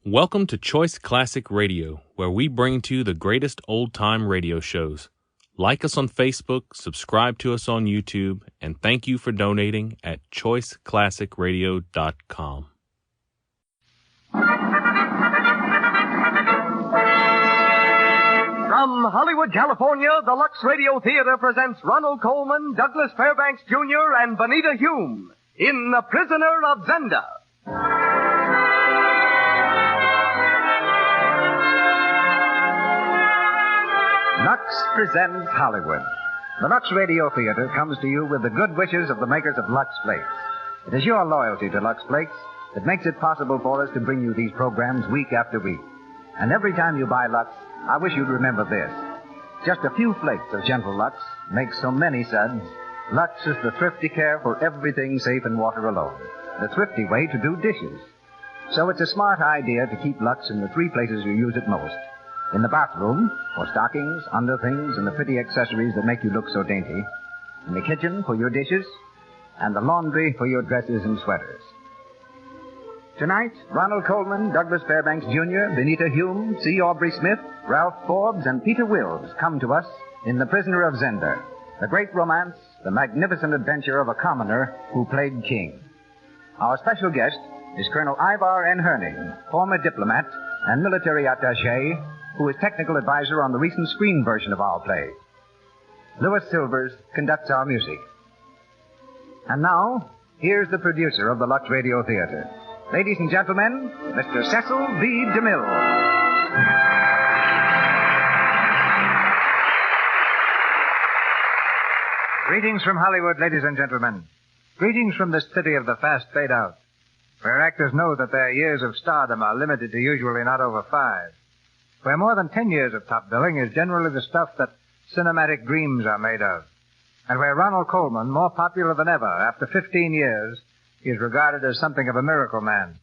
Welcome to Choice Classic Radio, where we bring to you the greatest old-time radio shows. Like us on Facebook, subscribe to us on YouTube, and thank you for donating at choiceclassicradio.com. From Hollywood, California, the Lux Radio Theater presents Ronald Colman, Douglas Fairbanks Jr., and Benita Hume in The Prisoner of Zenda. Lux presents Hollywood. The Lux Radio Theater comes to you with the good wishes of the makers of Lux Flakes. It is your loyalty to Lux Flakes that makes it possible for us to bring you these programs week after week. And every time you buy Lux, I wish you'd remember this. Just a few flakes of gentle Lux make so many suds. Lux is the thrifty care for everything safe in water alone. The thrifty way to do dishes. So it's a smart idea to keep Lux in the three places you use it most. In the bathroom, for stockings, underthings, and the pretty accessories that make you look so dainty. In the kitchen, for your dishes. And the laundry for your dresses and sweaters. Tonight, Ronald Colman, Douglas Fairbanks Jr., Benita Hume, C. Aubrey Smith, Ralph Forbes, and Peter Wills come to us in The Prisoner of Zenda, the great romance, the magnificent adventure of a commoner who played king. Our special guest is Colonel Ivar N. Herning, former diplomat and military attaché, who is technical advisor on the recent screen version of our play. Louis Silvers conducts our music. And now, here's the producer of the Lux Radio Theater. Ladies and gentlemen, Mr. Cecil B. DeMille. Greetings from Hollywood, ladies and gentlemen. Greetings from this city of the fast fade-out, where actors know that their years of stardom are limited to usually not over 5. Where more than 10 years of top billing is generally the stuff that cinematic dreams are made of. And where Ronald Colman, more popular than ever after 15 years, is regarded as something of a miracle man.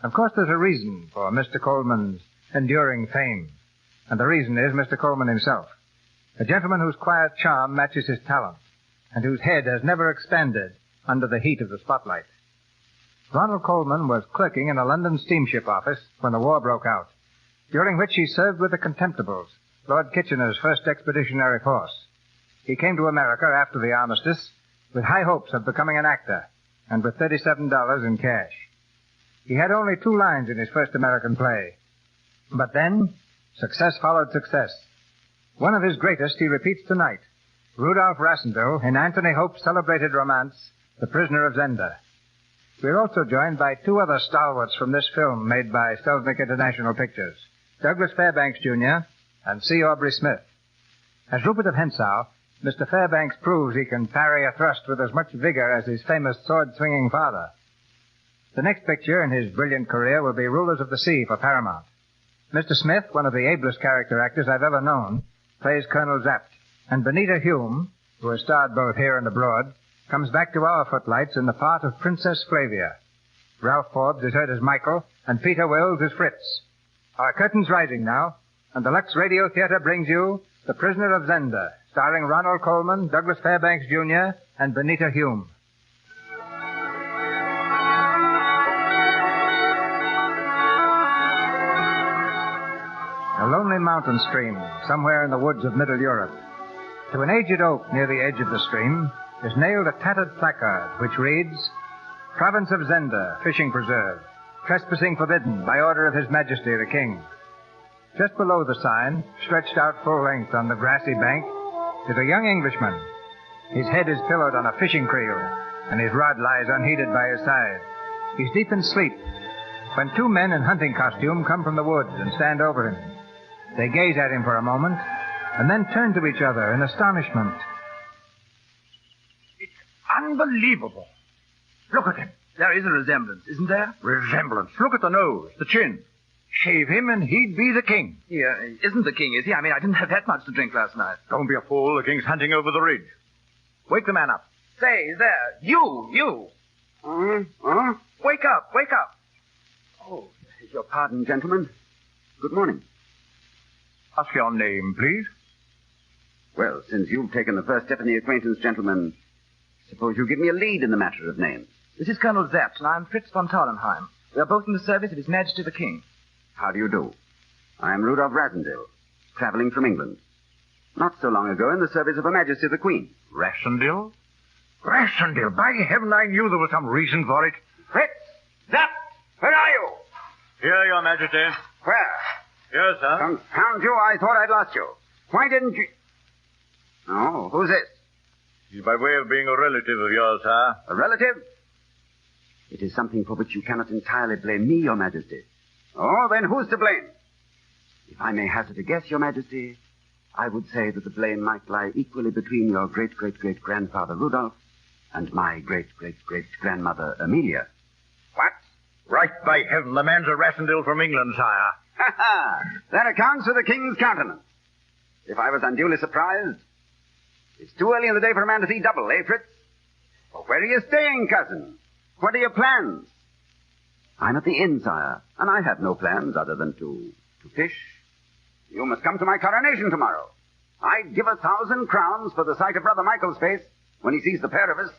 Of course, there's a reason for Mr. Colman's enduring fame. And the reason is Mr. Colman himself. A gentleman whose quiet charm matches his talent, and whose head has never expanded under the heat of the spotlight. Ronald Colman was clerking in a London steamship office when the war broke out, during which he served with the Contemptibles, Lord Kitchener's first expeditionary force. He came to America after the armistice with high hopes of becoming an actor, and with $37 in cash. He had only 2 lines in his first American play. But then, success followed success. One of his greatest he repeats tonight, Rudolph Rassendyll in Anthony Hope's celebrated romance, The Prisoner of Zenda. We're also joined by 2 other stalwarts from this film made by Selznick International Pictures, Douglas Fairbanks Jr. and C. Aubrey Smith. As Rupert of Hentzau, Mr. Fairbanks proves he can parry a thrust with as much vigor as his famous sword-swinging father. The next picture in his brilliant career will be Rulers of the Sea for Paramount. Mr. Smith, one of the ablest character actors I've ever known, plays Colonel Zapt, and Benita Hume, who has starred both here and abroad, comes back to our footlights in the part of Princess Flavia. Ralph Forbes is heard as Michael, and Peter Wills as Fritz. Our curtain's rising now, and the Lux Radio Theater brings you The Prisoner of Zenda, starring Ronald Colman, Douglas Fairbanks Jr., and Benita Hume. A lonely mountain stream, somewhere in the woods of Middle Europe. To an aged oak near the edge of the stream is nailed a tattered placard which reads, Province of Zenda, Fishing Preserve. Trespassing forbidden by order of His Majesty the King. Just below the sign, stretched out full length on the grassy bank, is a young Englishman. His head is pillowed on a fishing creel, and his rod lies unheeded by his side. He's deep in sleep, when 2 men in hunting costume come from the woods and stand over him. They gaze at him for a moment, and then turn to each other in astonishment. It's unbelievable. Look at him. There is a resemblance, isn't there? Resemblance. Look at the nose, the chin. Shave him and he'd be the king. He isn't the king, is he? I mean, I didn't have that much to drink last night. Don't be a fool. The king's hunting over the ridge. Wake the man up. Say, he's there. You. Wake up. Oh, your pardon, gentlemen. Good morning. Ask your name, please. Well, since you've taken the first step in the acquaintance, gentlemen, suppose you give me a lead in the matter of names. This is Colonel Zapt, and I'm Fritz von Taulenheim. We are both in the service of His Majesty the King. How do you do? I am Rudolph Rassendyll, traveling from England. Not so long ago in the service of Her Majesty the Queen. Rassendyll? Rassendyll, by heaven, I knew there was some reason for it. Fritz! Zap! Where are you? Here, Your Majesty. Where? Yes, sir. Confound you, I thought I'd lost you. Why didn't you... Oh, who's this? He's by way of being a relative of yours, sir. A relative? It is something for which you cannot entirely blame me, Your Majesty. Oh, then who's to blame? If I may hazard a guess, Your Majesty, I would say that the blame might lie equally between your great-great-great-grandfather Rudolph and my great-great-great-grandmother Amelia. What? Right by heaven, the man's a Rassendyll from England, sire. Ha ha! That accounts for the king's countenance. If I was unduly surprised, it's too early in the day for a man to see double, eh, Fritz? Well, where are you staying, cousin? What are your plans? I'm at the inn, sire, and I have no plans other than to fish. You must come to my coronation tomorrow. I'd give 1,000 crowns for the sight of Brother Michael's face when he sees the pair of us.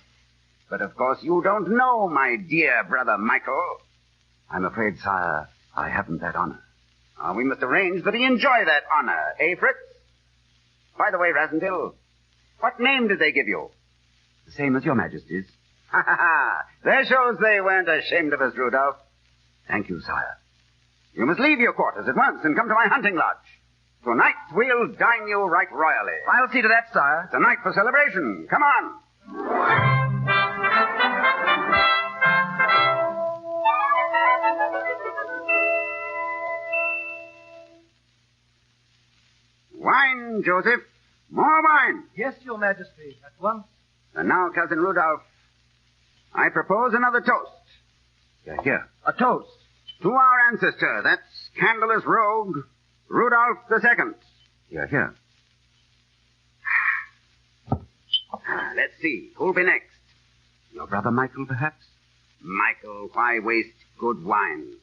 But of course you don't know my dear Brother Michael. I'm afraid, sire, I haven't that honor. We must arrange that he enjoy that honor, eh, Fritz? By the way, Rassendyll, what name did they give you? The same as Your Majesty's. Ha ha ha! There shows they weren't ashamed of us, Rudolph. Thank you, sire. You must leave your quarters at once and come to my hunting lodge. Tonight we'll dine you right royally. I'll see to that, sire. It's a night for celebration. Come on. Wine, Joseph. More wine. Yes, Your Majesty, at once. And now, Cousin Rudolph, I propose another toast. Here. A toast. To our ancestor, that scandalous rogue, Rudolph II. Here. Let's see. Who'll be next? Your brother Michael, perhaps? Michael, why waste good wine?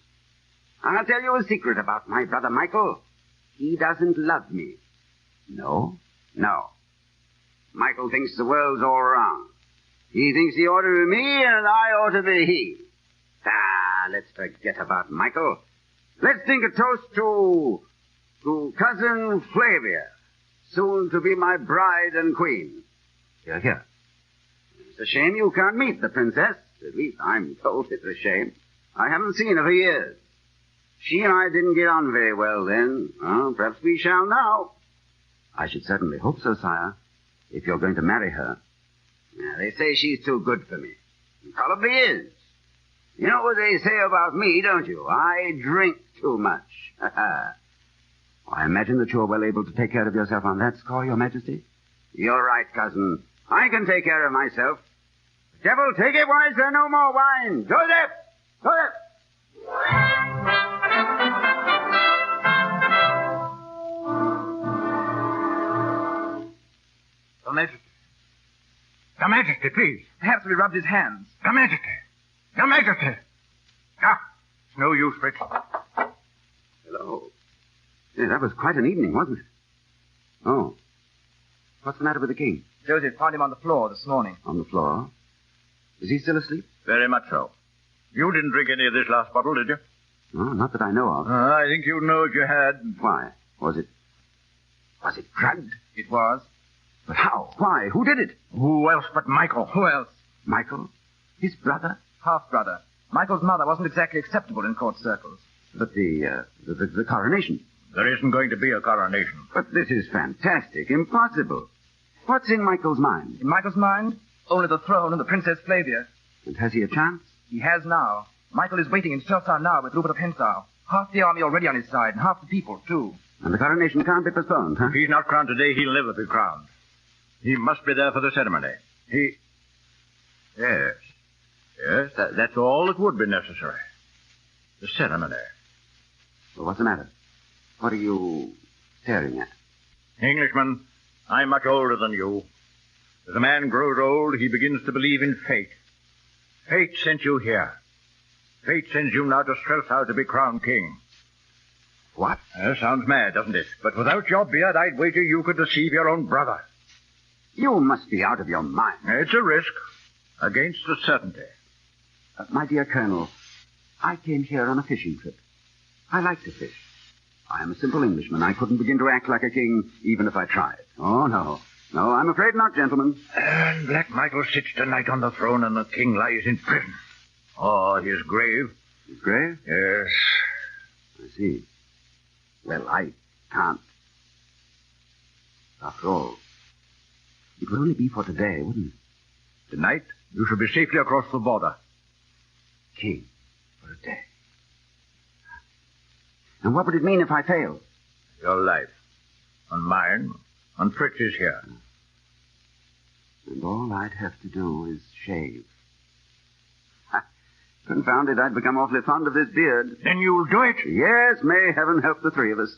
I'll tell you a secret about my brother Michael. He doesn't love me. No. Michael thinks the world's all wrong. He thinks he ought to be me and I ought to be he. Let's forget about Michael. Let's think a toast to Cousin Flavia, soon to be my bride and queen. Here. It's a shame you can't meet the princess. At least I'm told it's a shame. I haven't seen her for years. She and I didn't get on very well then. Well, perhaps we shall now. I should certainly hope so, sire, if you're going to marry her. They say she's too good for me. She probably is. You know what they say about me, don't you? I drink too much. I imagine that you're well able to take care of yourself on that score, Your Majesty. You're right, cousin. I can take care of myself. Devil, take it, why is there no more wine? Joseph! Your Majesty. Your Majesty, please. Perhaps we rubbed his hands. Your Majesty. Your Majesty. It's no use, Fritz. Hello. Yeah, that was quite an evening, wasn't it? Oh. What's the matter with the king? Joseph found him on the floor this morning. On the floor? Is he still asleep? Very much so. You didn't drink any of this last bottle, did you? Oh, not that I know of. I think you'd know if you had. Why? Was it drugged? It was. But how? Why? Who did it? Who else but Michael? Who else? Michael? His brother? Half-brother. Michael's mother wasn't exactly acceptable in court circles. But the coronation. There isn't going to be a coronation. But this is fantastic. Impossible. What's in Michael's mind? In Michael's mind? Only the throne and the Princess Flavia. And has he a chance? He has now. Michael is waiting in Strelsau now with Rupert of Hentzau. Half the army already on his side, and half the people, too. And the coronation can't be postponed, huh? If he's not crowned today, he'll never be crowned. He must be there for the ceremony. Yes, that's all that would be necessary. The ceremony. Well, what's the matter? What are you staring at? Englishman, I'm much older than you. As a man grows old, he begins to believe in fate. Fate sent you here. Fate sends you now to Strelsau to be crowned king. What? Sounds mad, doesn't it? But without your beard, I'd wager you could deceive your own brother. You must be out of your mind. It's a risk against a certainty. My dear Colonel, I came here on a fishing trip. I like to fish. I am a simple Englishman. I couldn't begin to act like a king even if I tried. Oh, no. No, I'm afraid not, gentlemen. And Black Michael sits tonight on the throne and the king lies in prison. Oh, his grave. His grave? Yes. I see. Well, I can't. After all, it would only be for today, wouldn't it? Tonight, you shall be safely across the border. King for a day. And what would it mean if I failed? Your life. And mine. And Fritz's here. And all I'd have to do is shave. Confound it, I'd become awfully fond of this beard. Then you'll do it? Yes, may heaven help the three of us.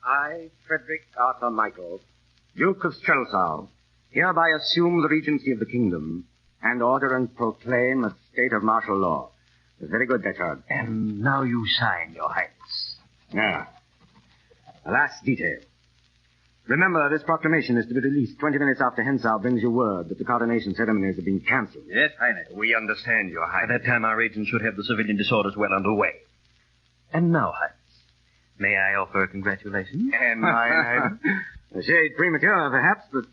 I, Frederick Arthur Michael, Duke of Strelsau, hereby assume the regency of the kingdom and order and proclaim a state of martial law. Very good, Detchard. And now you sign, Your Highness. Now, the last detail. Remember, this proclamation is to be released 20 minutes after Hensau brings you word that the coronation ceremonies have been cancelled. Yes, Highness. We understand, Your Highness. By that time, our agents should have the civilian disorders well underway. And now, Highness, may I offer congratulations? And mine, Highness. A shade premature, perhaps, but,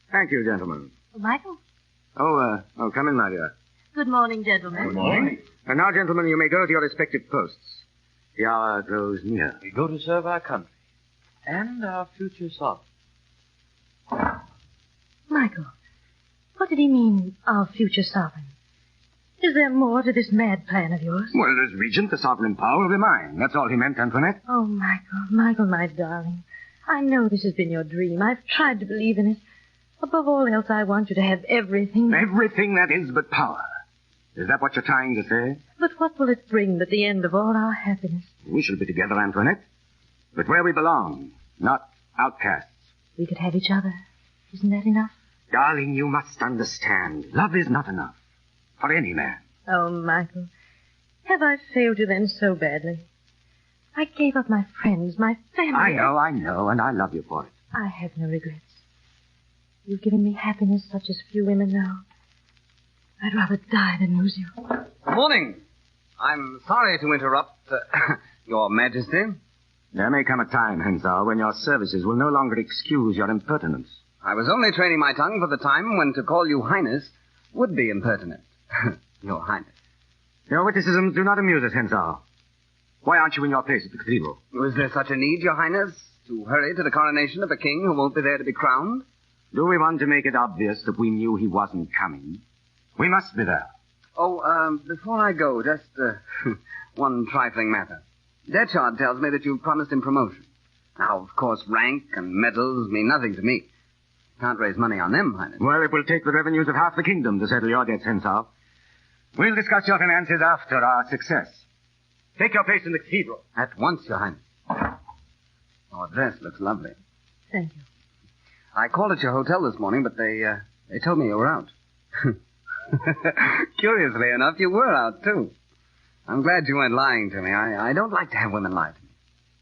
thank you, gentlemen. Michael? Oh, come in, my dear. Good morning, gentlemen. Good morning. And now, gentlemen, you may go to your respective posts. The hour grows near. We go to serve our country and our future sovereign. Michael, what did he mean, our future sovereign? Is there more to this mad plan of yours? Well, as regent, the sovereign power will be mine. That's all he meant, Antoinette. Oh, Michael, my darling. I know this has been your dream. I've tried to believe in it. Above all else, I want you to have everything. Everything that is but power. Is that what you're trying to say? But what will it bring but the end of all our happiness? We shall be together, Antoinette. But where we belong, not outcasts. We could have each other. Isn't that enough? Darling, you must understand. Love is not enough. For any man. Oh, Michael. Have I failed you then so badly? I gave up my friends, my family. I know, and I love you for it. I have no regrets. You've given me happiness such as few women know. I'd rather die than lose you. Good morning. I'm sorry to interrupt, Your Majesty. There may come a time, Hensau, when your services will no longer excuse your impertinence. I was only training my tongue for the time when to call you Highness would be impertinent. Your Highness. Your witticisms do not amuse us, Hensau. Why aren't you in your place at the cathedral? Was there such a need, Your Highness, to hurry to the coronation of a king who won't be there to be crowned? Do we want to make it obvious that we knew he wasn't coming? We must be there. Oh, before I go, just one trifling matter. Detchard tells me that you promised him promotion. Now, of course, rank and medals mean nothing to me. Can't raise money on them, Highness. Well, it will take the revenues of half the kingdom to settle your debts, Hensau. We'll discuss your finances after our success. Take your place in the cathedral. At once, Your Highness. Your dress looks lovely. Thank you. I called at your hotel this morning, but they told me you were out. Curiously enough, you were out, too. I'm glad you weren't lying to me. I don't like to have women lie to me.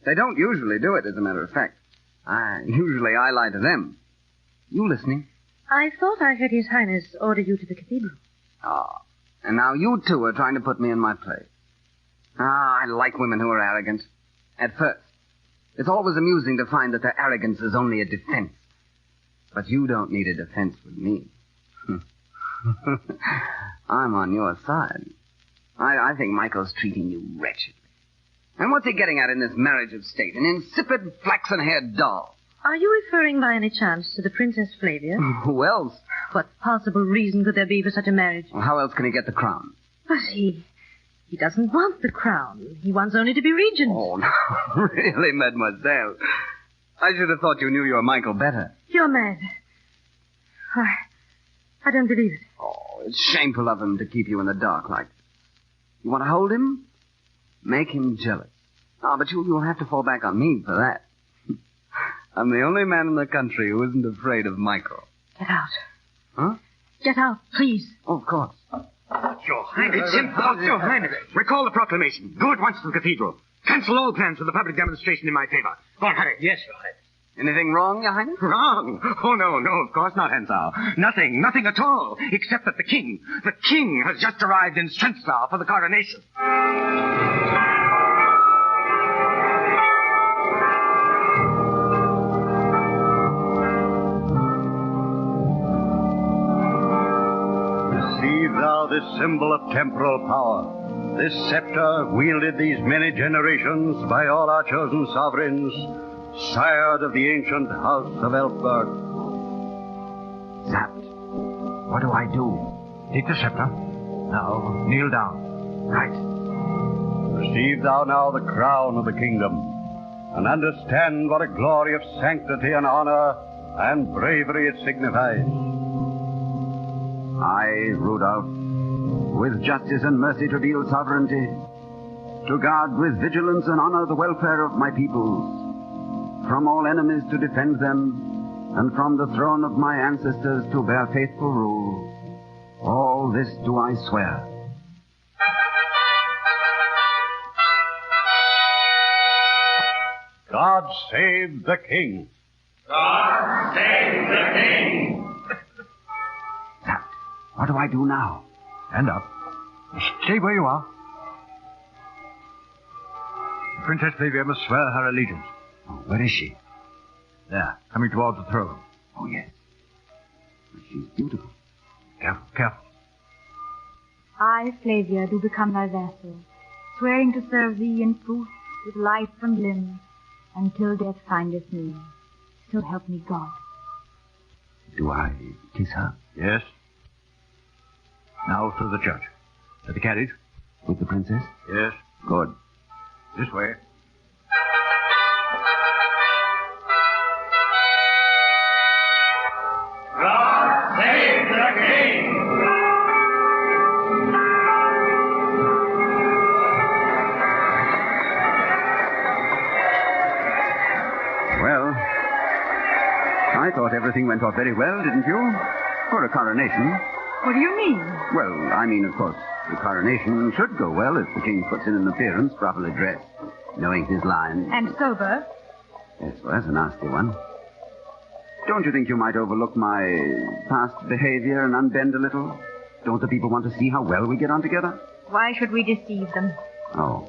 They don't usually do it, as a matter of fact. Usually I lie to them. You listening? I thought I heard His Highness order you to the cathedral. Ah, and now you two are trying to put me in my place. I like women who are arrogant. At first. It's always amusing to find that their arrogance is only a defense. But you don't need a defense with me. I'm on your side. I think Michael's treating you wretchedly. And what's he getting at in this marriage of state? An insipid, flaxen-haired doll. Are you referring by any chance to the Princess Flavia? Who else? What possible reason could there be for such a marriage? Well, how else can he get the crown? But he doesn't want the crown. He wants only to be regent. Oh, no. Really, mademoiselle. I should have thought you knew your Michael better. You're mad. I don't believe it. Oh, it's shameful of him to keep you in the dark like this. You want to hold him? Make him jealous. But you'll have to fall back on me for that. I'm the only man in the country who isn't afraid of Michael. Get out. Huh? Get out, please. Oh, of course. Your Highness. It's impossible. Your Highness. Recall the proclamation. Go at once to the cathedral. Cancel all plans for the public demonstration in my favor. Go on, hurry. Yes, Your Highness. Anything wrong, Your Highness? Wrong? Oh, no, of course not, Hensau. Nothing at all, except that the king has just arrived in Strensau for the coronation. Receive thou this symbol of temporal power, this scepter wielded these many generations by all our chosen sovereigns, sired of the ancient house of Elfberg. Zapt. What do I do? Take the scepter. Now, kneel down. Right. Receive thou now the crown of the kingdom, and understand what a glory of sanctity and honor and bravery it signifies. I, Rudolph, with justice and mercy to deal sovereignty, to guard with vigilance and honor the welfare of my peoples, from all enemies to defend them, and from the throne of my ancestors to bear faithful rule. All this do I swear. God save the king. God save the king. Zapt, what do I do now? Stand up. Stay where you are. The Princess Flavia must swear her allegiance. Oh, where is she? There, coming towards the throne. Oh, yes. She's beautiful. Careful. I, Flavia, do become thy vassal, swearing to serve thee in truth with life and limb, until death findeth me. So help me God. Do I kiss her? Yes. Now through the church. To the carriage. With the princess? Yes. Good. This way. God save the king. Well, I thought everything went off very well, didn't you? For a coronation. What do you mean? Well, I mean, of course, the coronation should go well if the king puts in an appearance properly dressed, knowing his lines. And sober. Yes, well, that's a nasty one. Don't you think you might overlook my past behavior and unbend a little? Don't the people want to see how well we get on together? Why should we deceive them? Oh.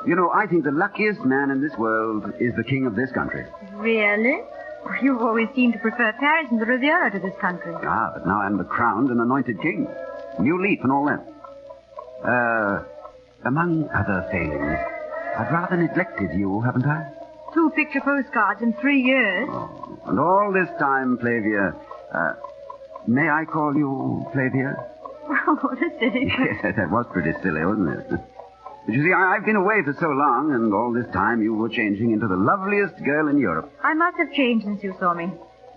You know, I think the luckiest man in this world is the king of this country. Really? You've always seemed to prefer Paris and the Riviera to this country. Ah, but now I'm the crowned and anointed king. New leaf and all that. Among other failings, I've rather neglected you, haven't I? 2 picture postcards in 3 years. Oh, and all this time, Flavia, may I call you Flavia? Well, what a silly... Yes, that was pretty silly, wasn't it? But you see, I've been away for so long, and all this time you were changing into the loveliest girl in Europe. I must have changed since you saw me.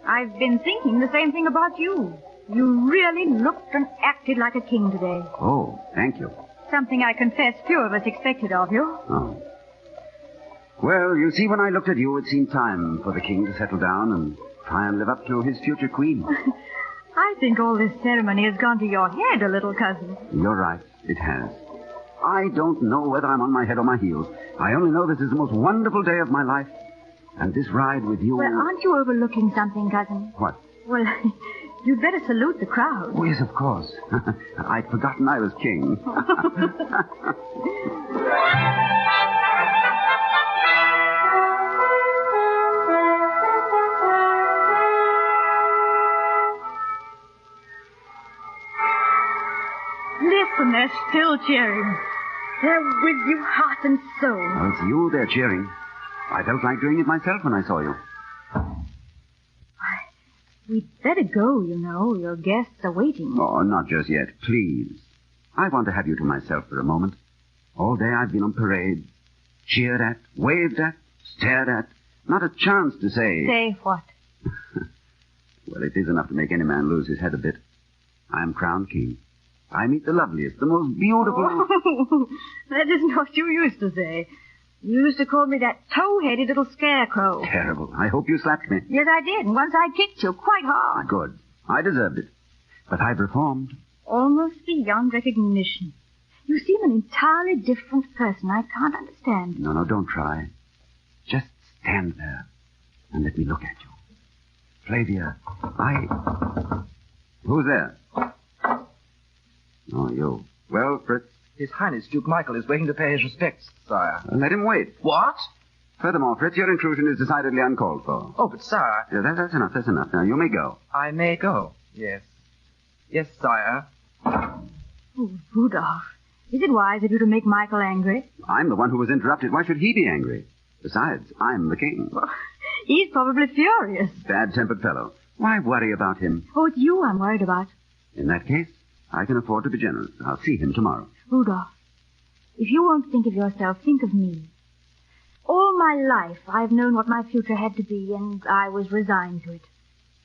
I've been thinking the same thing about you. You really looked and acted like a king today. Oh, thank you. Something I confess few of us expected of you. Oh. Well, you see, when I looked at you, it seemed time for the king to settle down and try and live up to his future queen. I think all this ceremony has gone to your head a little, cousin. You're right. It has. I don't know whether I'm on my head or my heels. I only know this is the most wonderful day of my life. And this ride with you... Well, aren't you overlooking something, cousin? What? Well, you'd better salute the crowd. Oh, yes, of course. I'd forgotten I was king. Listen, they're still cheering. They're with you heart and soul. Well, it's you they're cheering. I felt like doing it myself when I saw you. We'd better go, you know. Your guests are waiting. Oh, not just yet. Please. I want to have you to myself for a moment. All day I've been on parade. Cheered at, waved at, stared at. Not a chance to say... Say what? Well, it is enough to make any man lose his head a bit. I am crowned king. I meet the loveliest, the most beautiful... Oh, that isn't what you used to say. You used to call me that tow-headed little scarecrow. Terrible. I hope you slapped me. Yes, I did. And once I kicked you quite hard. Good. I deserved it. But I've reformed. Almost beyond recognition. You seem an entirely different person. I can't understand. No, don't try. Just stand there. and let me look at you. Flavia, Who's there? Oh, you. Well, Fritz? His Highness Duke Michael is waiting to pay his respects, sire. Let him wait. What? Furthermore, Fritz, your intrusion is decidedly uncalled for. Oh, but sire... Yeah, that's enough. Now, you may go. I may go, yes. Yes, sire. Oh, Rudolph, is it wise of you to make Michael angry? I'm the one who was interrupted. Why should he be angry? Besides, I'm the king. Well, he's probably furious. Bad-tempered fellow. Why worry about him? Oh, it's you I'm worried about. In that case, I can afford to be generous. I'll see him tomorrow. Rudolph, if you won't think of yourself, think of me. All my life, I've known what my future had to be, and I was resigned to it.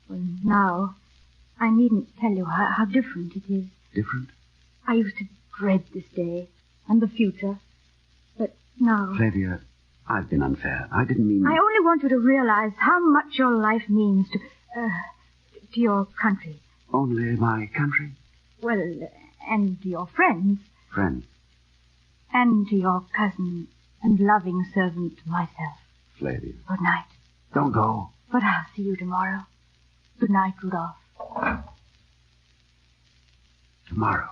Well, now, I needn't tell you how different it is. Different? I used to dread this day and the future. But now... Flavia, I've been unfair. I didn't mean... I only want you to realize how much your life means to your country. Only my country? Well, and to your friends. Friends? And to your cousin and loving servant, myself. Flavia. Good night. Don't go. But I'll see you tomorrow. Good night, Rudolph. Tomorrow.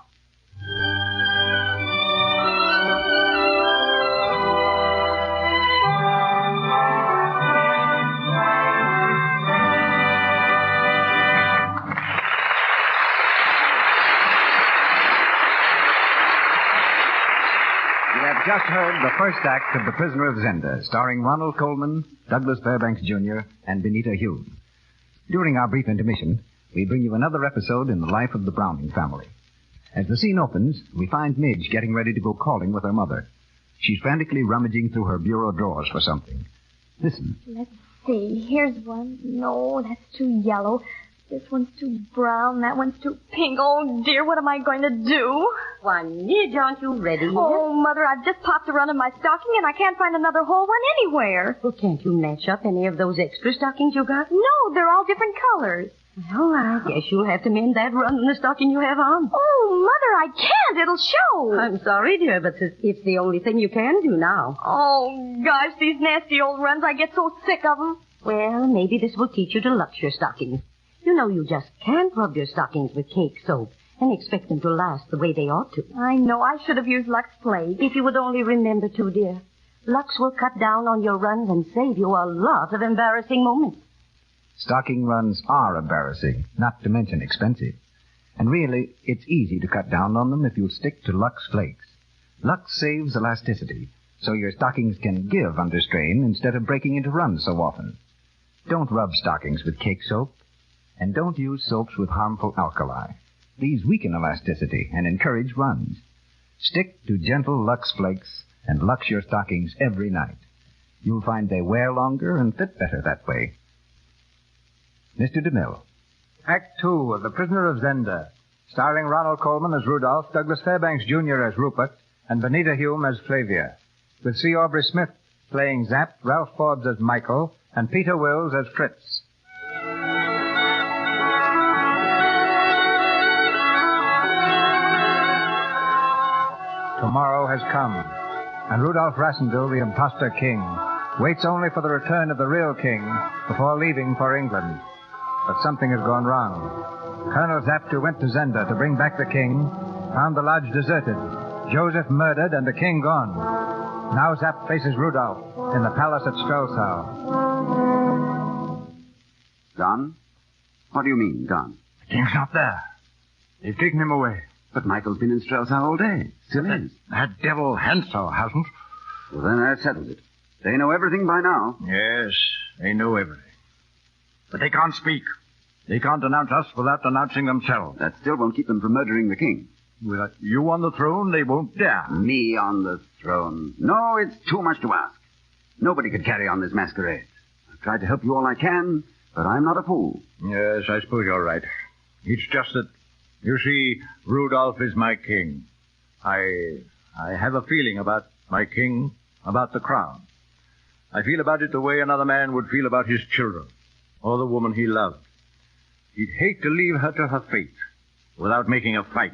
Just heard the first act of The Prisoner of Zenda, starring Ronald Colman, Douglas Fairbanks Jr., and Benita Hume. During our brief intermission, we bring you another episode in the life of the Browning family. As the scene opens, we find Midge getting ready to go calling with her mother. She's frantically rummaging through her bureau drawers for something. Listen. Let's see. Here's one. No, that's too yellow. This one's too brown. That one's too pink. Oh, dear, what am I going to do? Why, Midge, aren't you ready yet? Oh, Mother, I've just popped a run in my stocking, and I can't find another whole one anywhere. Well, can't you match up any of those extra stockings you got? No, they're all different colors. Well, I guess you'll have to mend that run in the stocking you have on. Oh, Mother, I can't. It'll show. I'm sorry, dear, but it's the only thing you can do now. Oh, gosh, these nasty old runs, I get so sick of them. Well, maybe this will teach you to lux your stockings. You know you just can't rub your stockings with cake soap and expect them to last the way they ought to. I know. I should have used Lux Flake. If you would only remember to, dear. Lux will cut down on your runs and save you a lot of embarrassing moments. Stocking runs are embarrassing, not to mention expensive. And really, it's easy to cut down on them if you'll stick to Lux Flakes. Lux saves elasticity, so your stockings can give under strain instead of breaking into runs so often. Don't rub stockings with cake soap. And don't use soaps with harmful alkali. These weaken elasticity and encourage runs. Stick to gentle Lux Flakes and Lux your stockings every night. You'll find they wear longer and fit better that way. Mr. DeMille. Act 2 of The Prisoner of Zenda, starring Ronald Colman as Rudolph, Douglas Fairbanks Jr. as Rupert, and Benita Hume as Flavia, with C. Aubrey Smith playing Zapp, Ralph Forbes as Michael, and Peter Wills as Fritz. Tomorrow has come, and Rudolph Rassendyll, the impostor king, waits only for the return of the real king before leaving for England. But something has gone wrong. Colonel Zapp, who went to Zenda to bring back the king, found the lodge deserted, Joseph murdered, and the king gone. Now Zapp faces Rudolph in the palace at Strelsau. Gone? What do you mean, gone? The king's not there. They've taken him away. But Michael's been in Strelsau all day. Still is. That devil Hansel hasn't. Well, then that settles it. They know everything by now. Yes, they know everything. But they can't speak. They can't announce us without announcing themselves. That still won't keep them from murdering the king. With you on the throne, they won't dare. Me on the throne? No, it's too much to ask. Nobody could carry on this masquerade. I've tried to help you all I can, but I'm not a fool. Yes, I suppose you're right. It's just that, you see, Rudolph is my king. I have a feeling about my king, about the crown. I feel about it the way another man would feel about his children, or the woman he loved. He'd hate to leave her to her fate without making a fight.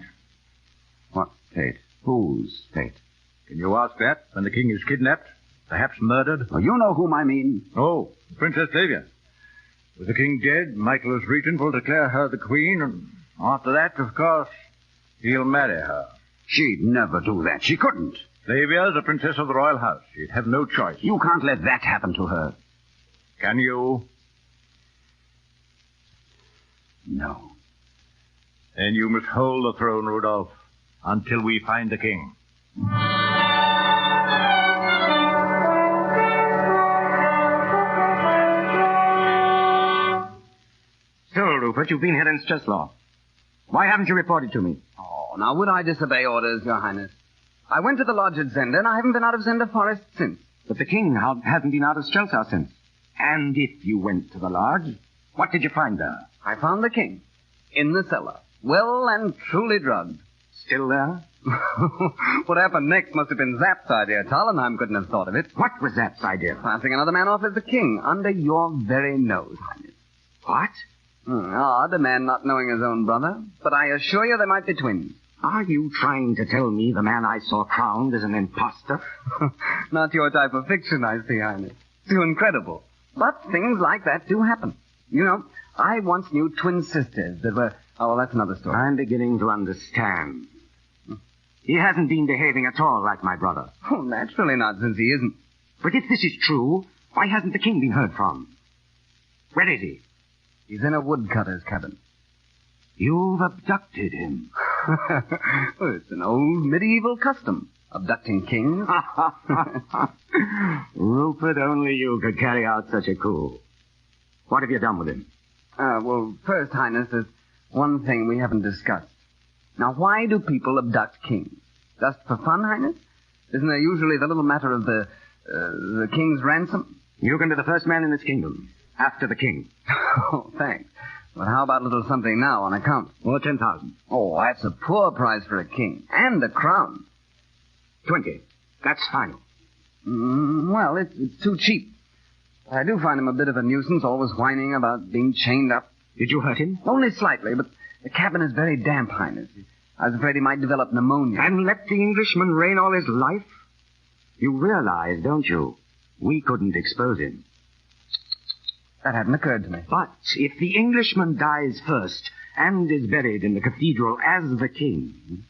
What fate? Whose fate? Can you ask that when the king is kidnapped? Perhaps murdered? Oh, you know whom I mean. Oh, Princess Flavia. With the king dead, Michael as regent will declare her the queen, and after that, of course, he'll marry her. She'd never do that. She couldn't. Flavia's a princess of the royal house. She'd have no choice. You can't let that happen to her. Can you? No. Then you must hold the throne, Rudolph, until we find the king. So, Rupert, you've been here in Streslaw. Why haven't you reported to me? Oh, now, would I disobey orders, Your Highness? I went to the lodge at Zenda, and I haven't been out of Zenda Forest since. But the king hasn't been out of Strelsau since. And if you went to the lodge, what did you find there? I found the king. In the cellar. Well and truly drugged. Still there? What happened next must have been Zapp's idea. Tallenheim couldn't have thought of it. What was Zapp's idea? Passing another man off as the king, under your very nose, Highness. What? Odd, a man not knowing his own brother. But I assure you they might be twins. Are you trying to tell me the man I saw crowned is an imposter? Not your type of fiction, I see, Highness. Too incredible. But things like that do happen. You know, I once knew twin sisters that were... Oh, well, that's another story. I'm beginning to understand. He hasn't been behaving at all like my brother. Oh, naturally not, since he isn't. But if this is true, why hasn't the king been heard from? Where is he? He's in a woodcutter's cabin. You've abducted him. Well, it's an old medieval custom, abducting kings. Rupert, only you could carry out such a coup. What have you done with him? Well, first, Highness, there's one thing we haven't discussed. Now, why do people abduct kings? Just for fun, Highness? Isn't there usually the little matter of the king's ransom? You can be the first man in this kingdom, after the king. Oh, thanks. But how about a little something now on account? Or 10,000. Oh, that's a poor price for a king. And a crown. 20. That's final. Well, it's too cheap. I do find him a bit of a nuisance, always whining about being chained up. Did you hurt him? Only slightly, but the cabin is very damp, Highness. I was afraid he might develop pneumonia. And let the Englishman reign all his life? You realize, don't you, we couldn't expose him. That hadn't occurred to me. But if the Englishman dies first and is buried in the cathedral as the king...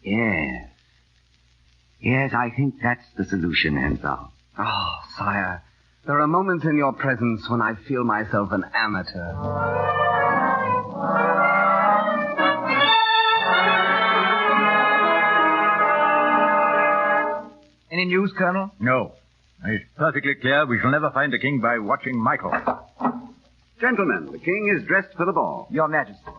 Yes. Yes, I think that's the solution, Hansel. Oh, sire, there are moments in your presence when I feel myself an amateur. Any news, Colonel? No. It's perfectly clear we shall never find the king by watching Michael. Gentlemen, the king is dressed for the ball. Your Majesty.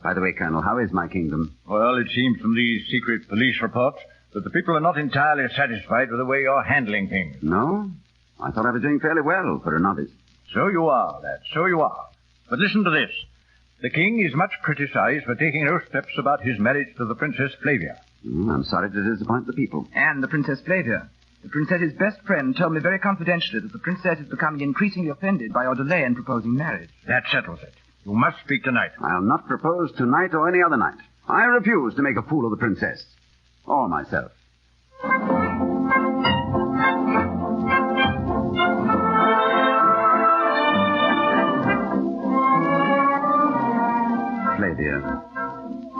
By the way, Colonel, how is my kingdom? Well, it seems from these secret police reports that the people are not entirely satisfied with the way you're handling things. No? I thought I was doing fairly well for a novice. So you are, lad, so you are. But listen to this. The king is much criticized for taking no steps about his marriage to the Princess Flavia. I'm sorry to disappoint the people. And the Princess Flavia. The princess's best friend told me very confidentially that the princess is becoming increasingly offended by your delay in proposing marriage. That settles it. You must speak tonight. I'll not propose tonight or any other night. I refuse to make a fool of the princess. Or myself. Flavia,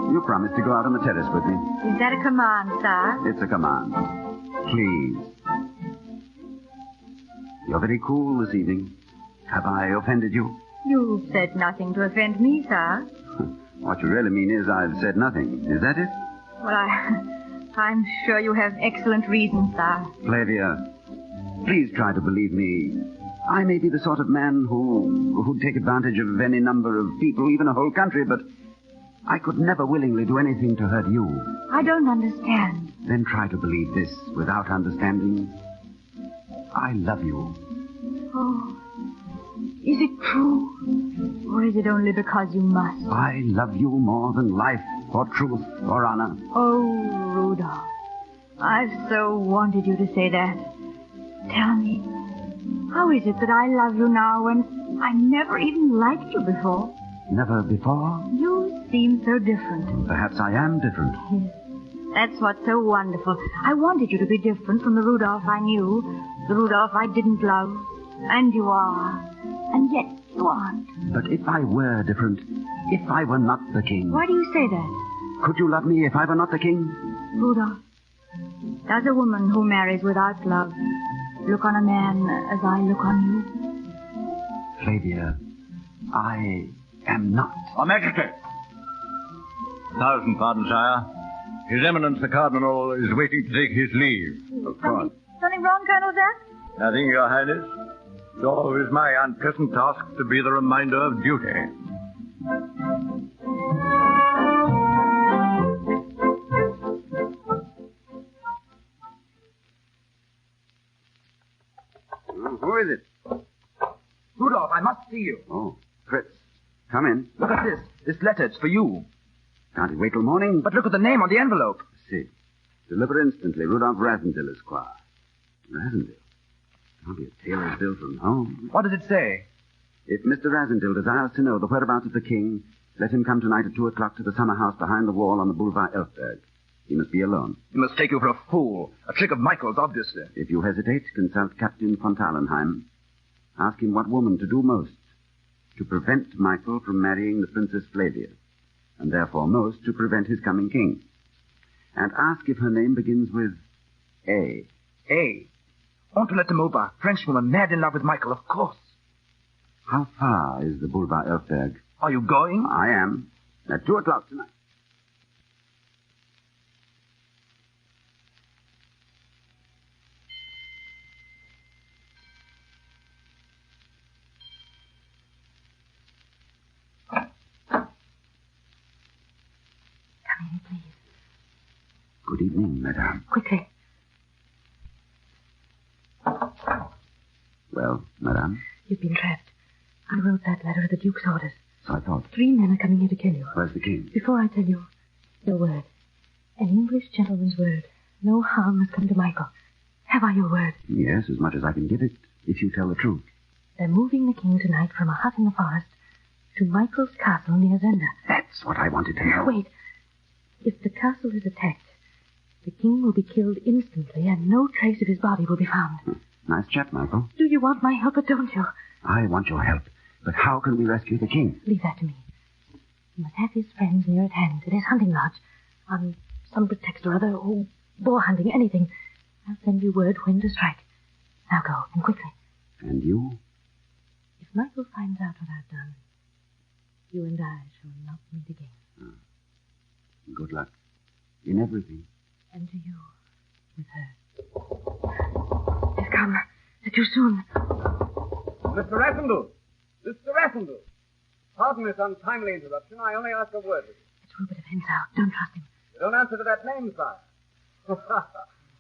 you promised to go out on the terrace with me. Is that a command, sir? It's a command. Please. You're very cool this evening. Have I offended you? You've said nothing to offend me, sir. What you really mean is I've said nothing. Is that it? Well, I'm sure you have excellent reasons, sir. Flavia, please try to believe me. I may be the sort of man who'd take advantage of any number of people, even a whole country, but I could never willingly do anything to hurt you. I don't understand. Then try to believe this without understanding. I love you. Oh, is it true? Or is it only because you must? I love you more than life, or truth, or honor. Oh, Rudolph, I've so wanted you to say that. Tell me, how is it that I love you now when I never even liked you before? Never before? You seem so different. Perhaps I am different. Yes. That's what's so wonderful. I wanted you to be different from the Rudolph I knew, the Rudolph I didn't love. And you are. And yet you aren't. But if I were different, if I were not the king... Why do you say that? Could you love me if I were not the king? Rudolph, does a woman who marries without love look on a man as I look on you? Flavia, I am not. Your Majesty! 1,000 pardons, sire. His Eminence the Cardinal is waiting to take his leave. Of course. Something wrong, Colonel Jack? Nothing, Your Highness. So is my unpleasant task to be the reminder of duty. Who is it? Rudolph, I must see you. Oh, Fritz. Come in. Look at this. This letter, it's for you. Can't you wait till morning? But look at the name on the envelope. See. Deliver instantly, Rudolph Rasendil, Esquire. Rasendil? Can't be a tailor's bill from home. What does it say? If Mr. Rasendil desires to know the whereabouts of the king, let him come tonight at 2 o'clock to the summer house behind the wall on the Boulevard Elfberg. He must be alone. He must take you for a fool. A trick of Michael's, obviously. If you hesitate, consult Captain von Talenheim. Ask him what woman to do most to prevent Michael from marrying the Princess Flavia, and therefore most to prevent his coming king. And ask if her name begins with A. A. Antoinette de Maubach, Frenchwoman, mad in love with Michael, of course. How far is the Boulevard Elfberg? Are you going? I am. At 2 o'clock tonight. Come in, please. Good evening, madame. Quickly. Well, madame? You've been trapped. I wrote that letter at the Duke's orders. So I thought. 3 men are coming here to kill you. Where's the king? Before I tell you, your word. An English gentleman's word. No harm has come to Michael. Have I your word? Yes, as much as I can give it, if you tell the truth. They're moving the king tonight from a hut in the forest to Michael's castle near Zenda. That's what I wanted to know. Wait. If the castle is attacked, the king will be killed instantly and no trace of his body will be found. Nice chap, Michael. Do you want my help or don't you? I want your help. But how can we rescue the king? Leave that to me. You must have his friends near at hand at his hunting lodge. On some pretext or other, or boar hunting, anything. I'll send you word when to strike. Now go, and quickly. And you? If Michael finds out what I've done, you and I shall not meet again. Good luck. In everything. And to you, with her. They've come. They're too soon. Mr. Rasendil! Mr. Rasendil! Pardon this untimely interruption. I only ask a word with you. It's Rupert of Hensau. Don't trust him. You don't answer to that name, sire.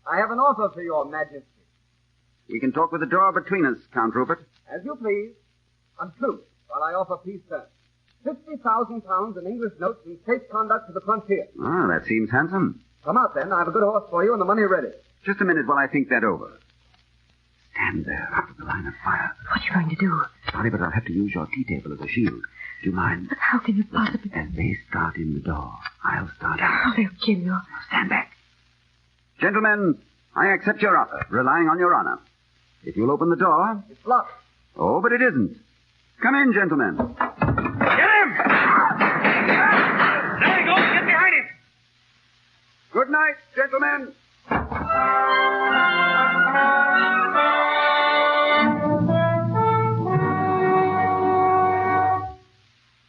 I have an offer for your majesty. We can talk with the door between us, Count Rupert. As you please. On truth, while I offer peace terms. £50,000 in English notes and safe conduct to the frontier. Ah, that seems handsome. Come out, then. I have a good horse for you and the money ready. Just a minute while I think that over. Stand there out of the line of fire. What are you going to do? Sorry, but I'll have to use your tea table as a shield. Do you mind? But how can you possibly... As they start in the door, I'll start out. Oh, they'll kill you. Stand back. Gentlemen, I accept your offer, relying on your honor. If you'll open the door... It's locked. Oh, but it isn't. Come in, gentlemen. Get him! There he goes. Get behind him. Good night, gentlemen.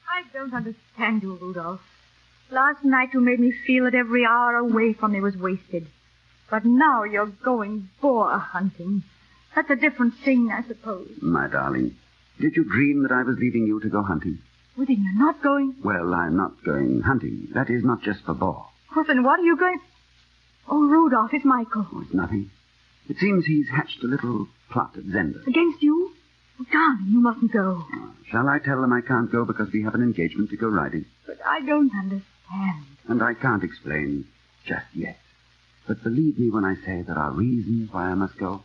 I don't understand you, Rudolph. Last night you made me feel that every hour away from me was wasted. But now you're going boar hunting. That's a different thing, I suppose. My darling, did you dream that I was leaving you to go hunting? Well, then you're not going... Well, I'm not going hunting. That is, not just for boar. Well, then what are you going... Oh, Rudolph, it's Michael. Oh, it's nothing. It seems he's hatched a little plot at Zenda. Against you? Oh, darling, you mustn't go. Shall I tell them I can't go because we have an engagement to go riding? But I don't understand. And I can't explain just yet. But believe me when I say there are reasons why I must go.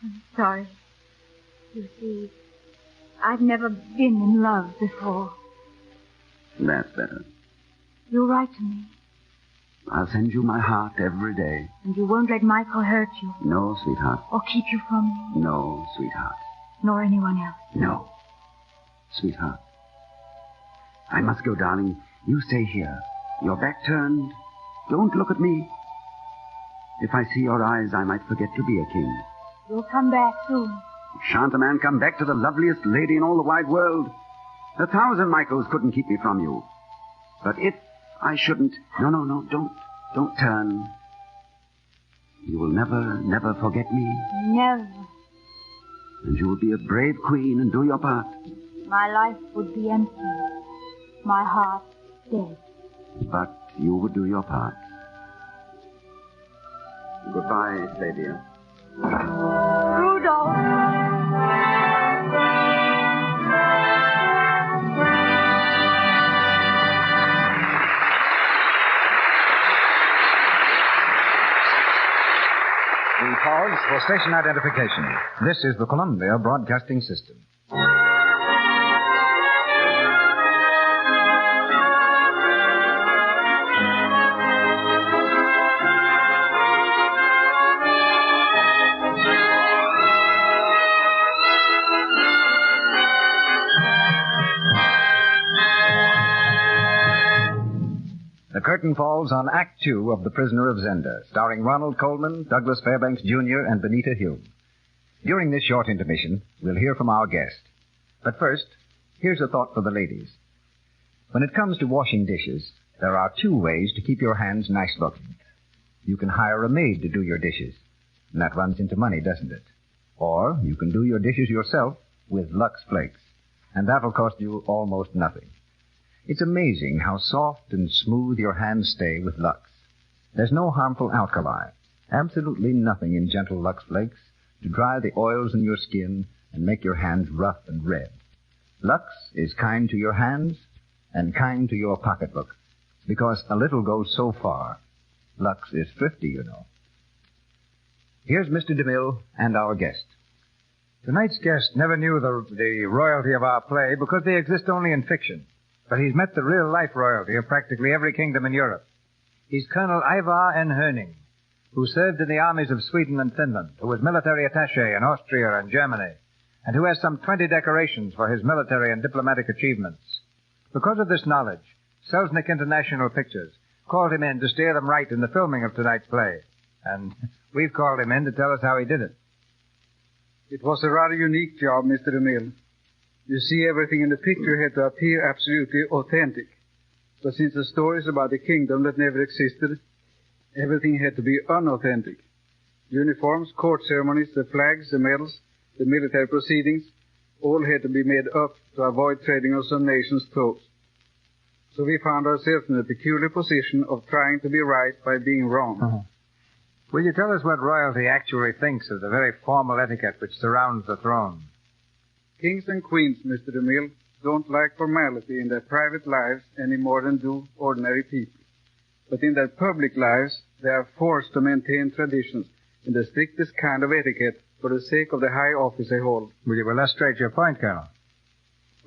I'm sorry. You see, I've never been in love before. That's better. You write to me. I'll send you my heart every day. And you won't let Michael hurt you? No, sweetheart. Or keep you from me? No, sweetheart. Nor anyone else? No. Sweetheart. I must go, darling. You stay here. Your back turned. Don't look at me. If I see your eyes, I might forget to be a king. You'll come back soon. Shan't a man come back to the loveliest lady in all the wide world? 1,000 Michaels couldn't keep me from you. But if I shouldn't... No, don't turn. You will never forget me. Never. And you will be a brave queen and do your part. My life would be empty. My heart dead. But you would do your part. Goodbye, Flavia. Rudolph! We pause for station identification. This is the Columbia Broadcasting System. The curtain falls on Act Two of The Prisoner of Zenda, starring Ronald Colman, Douglas Fairbanks Jr., and Benita Hume. During this short intermission, we'll hear from our guest. But first, here's a thought for the ladies. When it comes to washing dishes, there are 2 ways to keep your hands nice looking. You can hire a maid to do your dishes, and that runs into money, doesn't it? Or you can do your dishes yourself with Lux Flakes, and that'll cost you almost nothing. It's amazing how soft and smooth your hands stay with Lux. There's no harmful alkali, absolutely nothing in gentle Lux Flakes to dry the oils in your skin and make your hands rough and red. Lux is kind to your hands and kind to your pocketbook, because a little goes so far. Lux is thrifty, you know. Here's Mr. DeMille and our guest. Tonight's guest never knew the royalty of our play because they exist only in fiction. But he's met the real-life royalty of practically every kingdom in Europe. He's Colonel Ivar N. Herning, who served in the armies of Sweden and Finland, who was military attaché in Austria and Germany, and who has some 20 decorations for his military and diplomatic achievements. Because of this knowledge, Selznick International Pictures called him in to steer them right in the filming of tonight's play. And we've called him in to tell us how he did it. It was a rather unique job, Mr. DeMille. You see, everything in the picture had to appear absolutely authentic. But since the story is about a kingdom that never existed, everything had to be unauthentic. Uniforms, court ceremonies, the flags, the medals, the military proceedings, all had to be made up to avoid treading on some nation's toes. So we found ourselves in a peculiar position of trying to be right by being wrong. Uh-huh. Will you tell us what royalty actually thinks of the very formal etiquette which surrounds the throne? Kings and queens, Mr. DeMille, don't like formality in their private lives any more than do ordinary people. But in their public lives, they are forced to maintain traditions in the strictest kind of etiquette for the sake of the high office they hold. Will you illustrate your point, Colonel?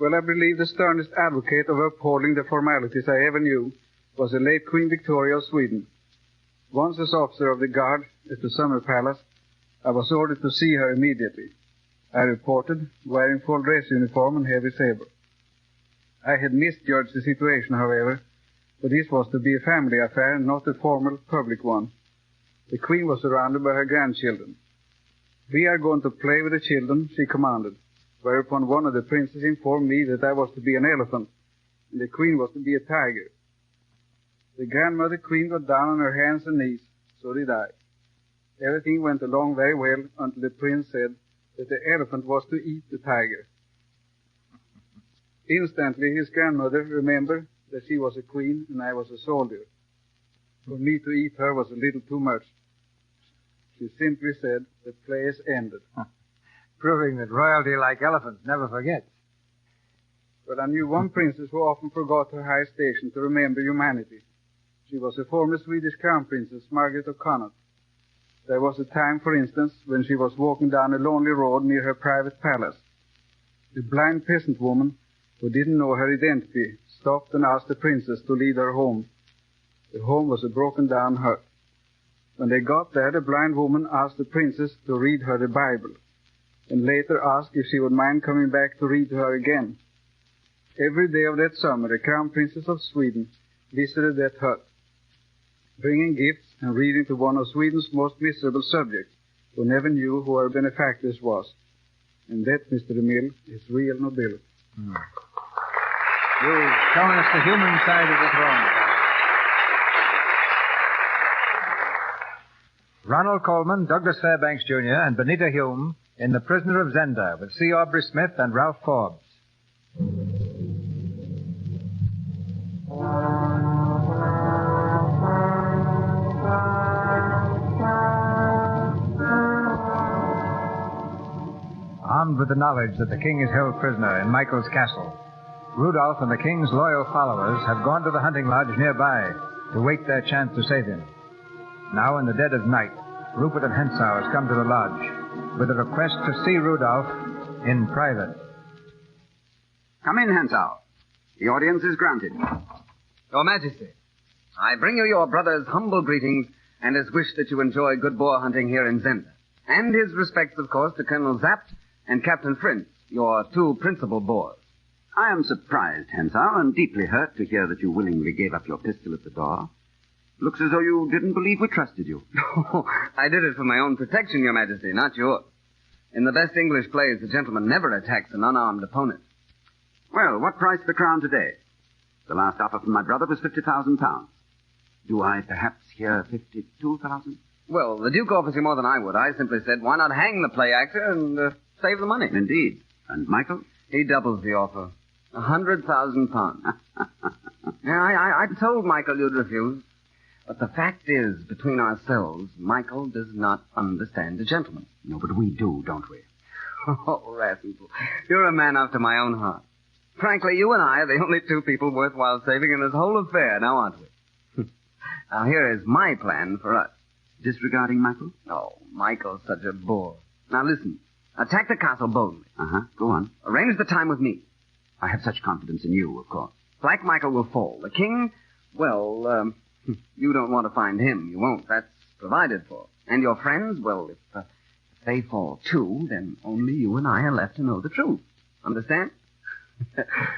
Well, I believe the sternest advocate of upholding the formalities I ever knew was the late Queen Victoria of Sweden. Once as officer of the guard at the Summer Palace, I was ordered to see her immediately. I reported, wearing full dress uniform and heavy sabre. I had misjudged the situation, however, for this was to be a family affair and not a formal public one. The Queen was surrounded by her grandchildren. "We are going to play with the children," she commanded, whereupon one of the princes informed me that I was to be an elephant, and the Queen was to be a tiger. The grandmother Queen got down on her hands and knees. So did I. Everything went along very well until the prince said that the elephant was to eat the tiger. Instantly, his grandmother remembered that she was a queen and I was a soldier. For me to eat her was a little too much. She simply said, "The play is ended." Proving that royalty, like elephants, never forgets. But I knew one princess who often forgot her high station to remember humanity. She was a former Swedish crown princess, Margaret of Connaught. There was a time, for instance, when she was walking down a lonely road near her private palace. A blind peasant woman, who didn't know her identity, stopped and asked the princess to lead her home. The home was a broken-down hut. When they got there, the blind woman asked the princess to read her the Bible, and later asked if she would mind coming back to read to her again. Every day of that summer, the Crown Princess of Sweden visited that hut, bringing gifts and reading to one of Sweden's most miserable subjects, who never knew who her benefactress was. And that, Mr. DeMille, is real nobility. You've shown us the human side of the throne. Ronald Coleman, Douglas Fairbanks Jr., and Benita Hume in The Prisoner of Zenda with C. Aubrey Smith and Ralph Forbes. Armed with the knowledge that the king is held prisoner in Michael's castle, Rudolph and the king's loyal followers have gone to the hunting lodge nearby to wait their chance to save him. Now, in the dead of night, Rupert and Hensau has come to the lodge with a request to see Rudolph in private. Come in, Hensau. The audience is granted. Your Majesty, I bring you your brother's humble greetings and his wish that you enjoy good boar hunting here in Zenda. And his respects, of course, to Colonel Zapt and Captain Frintz, your two principal boars. I am surprised, Hensau, and deeply hurt to hear that you willingly gave up your pistol at the door. Looks as though you didn't believe we trusted you. Oh, I did it for my own protection, Your Majesty, not yours. In the best English plays, the gentleman never attacks an unarmed opponent. Well, what price the crown today? The last offer from my brother was £50,000. Do I perhaps hear 52,000? Well, the Duke offers you more than I would. I simply said, why not hang the play actor and save the money? Indeed. And Michael? He doubles the offer. £100,000. I told Michael you'd refuse. But the fact is, between ourselves, Michael does not understand a gentleman. No, but we do, don't we? Oh, Rasmussen, you're a man after my own heart. Frankly, you and I are the only two people worthwhile saving in this whole affair, now aren't we? Now, here is my plan for us. Disregarding Michael? Oh, Michael's such a bore. Now, listen. Attack the castle boldly. Go on. Arrange the time with me. I have such confidence in you, of course. Black Michael will fall. The king, well, you don't want to find him. You won't. That's provided for. And your friends, well, if they fall too, then only you and I are left to know the truth. Understand?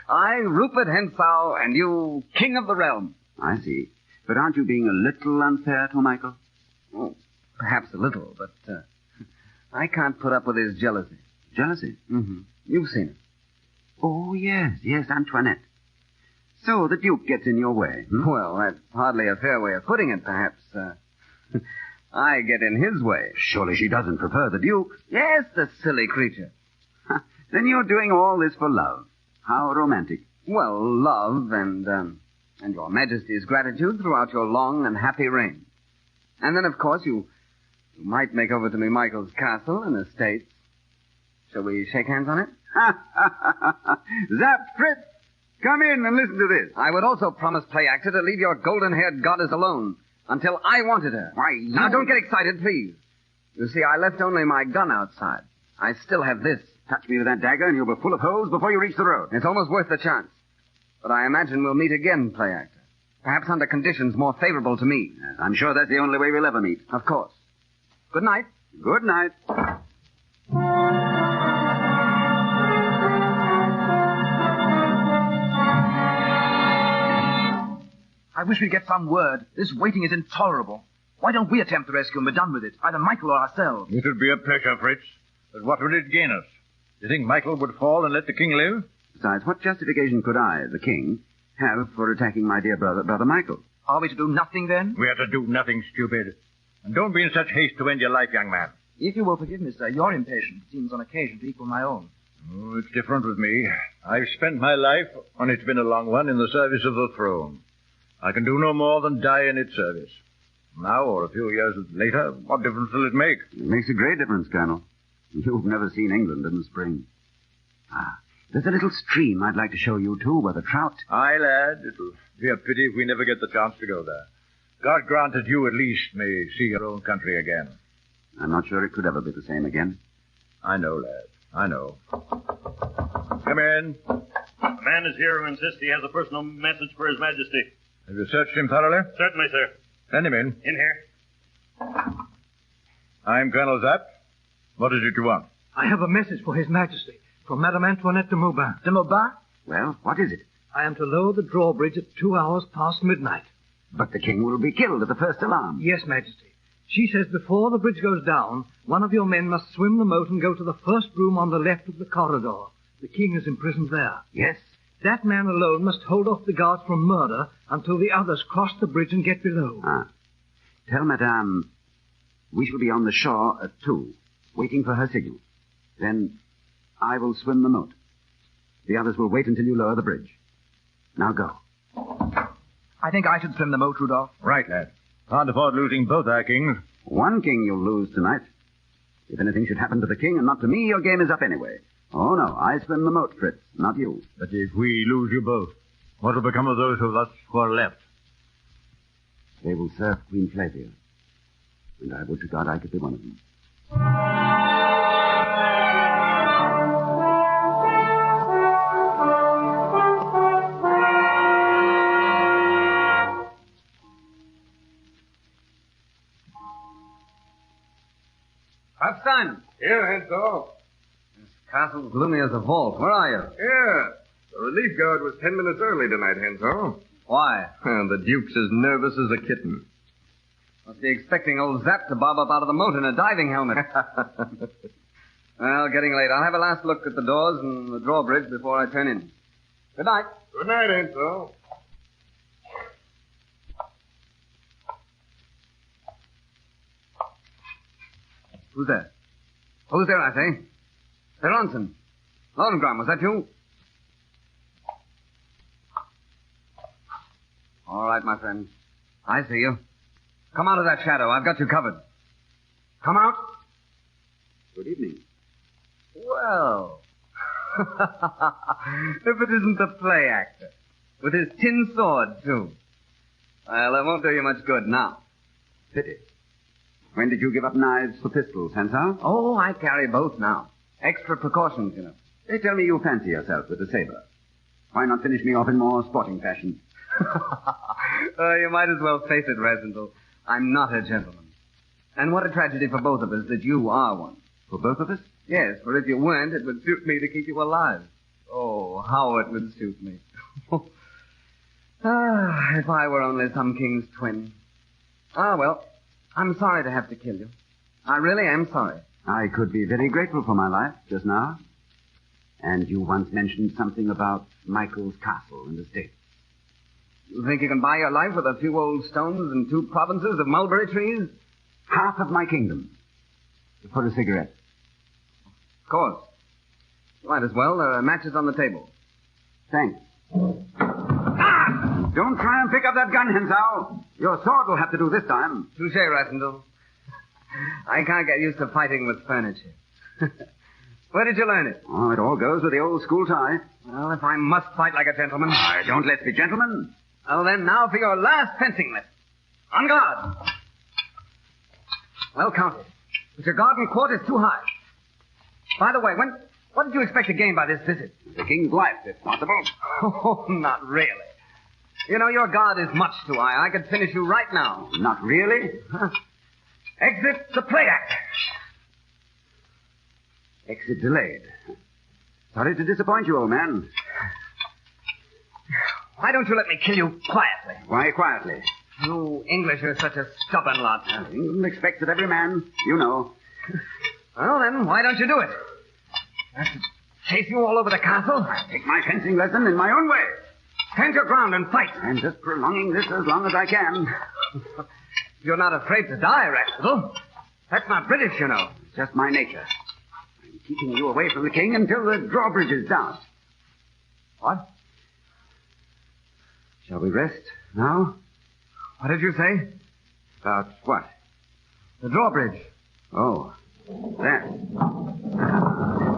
I, Rupert Hensau, and you, king of the realm. I see. But aren't you being a little unfair to Michael? Oh, perhaps a little, but I can't put up with his jealousy. Jealousy? Mm-hmm. You've seen it. Oh, yes, Antoinette. So the Duke gets in your way. Well, that's hardly a fair way of putting it, perhaps. I get in his way. Surely she doesn't prefer the Duke. Yes, the silly creature. Then you're doing all this for love. How romantic. Well, love and your Majesty's gratitude throughout your long and happy reign. And then, of course, you might make over to me Michael's castle and estates. Shall we shake hands on it? Zap, Fritz, come in and listen to this. I would also promise, play actor, to leave your golden-haired goddess alone until I wanted her. Why, Now, don't get excited, please. You see, I left only my gun outside. I still have this. Touch me with that dagger and you'll be full of holes before you reach the road. It's almost worth the chance. But I imagine we'll meet again, play actor. Perhaps under conditions more favorable to me. Yes, I'm sure that's the only way we'll ever meet. Of course. Good night. Good night. I wish we'd get some word. This waiting is intolerable. Why don't we attempt the rescue and be done with it? Either Michael or ourselves. It would be a pleasure, Fritz. But what would it gain us? Do you think Michael would fall and let the king live? Besides, what justification could I, the king, have for attacking my dear brother Michael? Are we to do nothing, then? We are to do nothing, stupid. And don't be in such haste to end your life, young man. If you will forgive me, sir, your impatience seems on occasion to equal my own. Oh, it's different with me. I've spent my life, and it's been a long one, in the service of the throne. I can do no more than die in its service. Now, or a few years later, what difference will it make? It makes a great difference, Colonel. You've never seen England in the spring. There's a little stream I'd like to show you, too, where the trout... Aye, lad. It'll be a pity if we never get the chance to go there. God grant that you at least may see your own country again. I'm not sure it could ever be the same again. I know, lad. I know. Come in. A man is here who insists he has a personal message for His Majesty. Have you searched him thoroughly? Certainly, sir. Send him in. In here. I'm Colonel Zapp. What is it you want? I have a message for His Majesty from Madame Antoinette de Maubin. De Maubin? Well, what is it? I am to lower the drawbridge at 2 hours past midnight. But the king will be killed at the first alarm. Yes, Majesty. She says before the bridge goes down, one of your men must swim the moat and go to the first room on the left of the corridor. The king is imprisoned there. Yes? That man alone must hold off the guards from murder until the others cross the bridge and get below. Ah. Tell Madame we shall be on the shore at 2, waiting for her signal. Then I will swim the moat. The others will wait until you lower the bridge. Now go. I think I should swim the moat, Rudolph. Right, lad. Can't afford losing both our kings. One king you'll lose tonight. If anything should happen to the king and not to me, your game is up anyway. Oh, no, I swim the moat, Fritz, not you. But if we lose you both, what will become of those of us who are left? They will serve Queen Flavia. And I would to God I could be one of them. Upstein! Here, Henso. This castle's gloomy as a vault. Where are you? Here. The relief guard was 10 minutes early tonight, Henso. Why? The Duke's as nervous as a kitten. Must be expecting old Zapp to bob up out of the moat in a diving helmet. Well, getting late. I'll have a last look at the doors and the drawbridge before I turn in. Good night. Good night, Henso. Who's there? Who's there, I say? Sir Ronson. Lohengrin, was that you? All right, my friend. I see you. Come out of that shadow. I've got you covered. Come out. Good evening. Well. If it isn't the play actor. With his tin sword, too. Well, that won't do you much good now. Pity. When did you give up knives for pistols, Hansel? Oh, I carry both now. Extra precautions, you know. They tell me you fancy yourself with a saber. Why not finish me off in more sporting fashion? You might as well face it, Resendel. I'm not a gentleman. And what a tragedy for both of us that you are one. For both of us? Yes, for if you weren't, it would suit me to keep you alive. Oh, how it would suit me. If I were only some king's twin. Ah, well, I'm sorry to have to kill you. I really am sorry. I could be very grateful for my life just now. And you once mentioned something about Michael's castle and estate. You think you can buy your life with a few old stones and 2 provinces of mulberry trees? Half of my kingdom. For a cigarette. Of course. You might as well. There are matches on the table. Thanks. Ah! Don't try and pick up that gun, Hensau. Your sword will have to do this time. Touché, Rassendyll. I can't get used to fighting with furniture. Where did you learn it? Oh, it all goes with the old school tie. Well, if I must fight like a gentleman... Don't let's be gentlemen. Well, then, now for your last fencing lesson. On guard. Well counted. But your garden court is too high. By the way, what did you expect to gain by this visit? The king's life, if possible. Oh, not really. You know, your guard is much too high. I could finish you right now. Not really? Huh. Exit the play act. Exit delayed. Sorry to disappoint you, old man. Why don't you let me kill you quietly? Why quietly? You English are such a stubborn lot. England expects of every man, you know. Well, then, why don't you do it? I have to chase you all over the castle. I take my fencing lesson in my own way. Stand your ground and fight. I'm just prolonging this as long as I can. You're not afraid to die, Rascal. That's not British, you know. It's just my nature. I'm keeping you away from the king until the drawbridge is down. What? Shall we rest now? What did you say? About what? The drawbridge. Oh, that.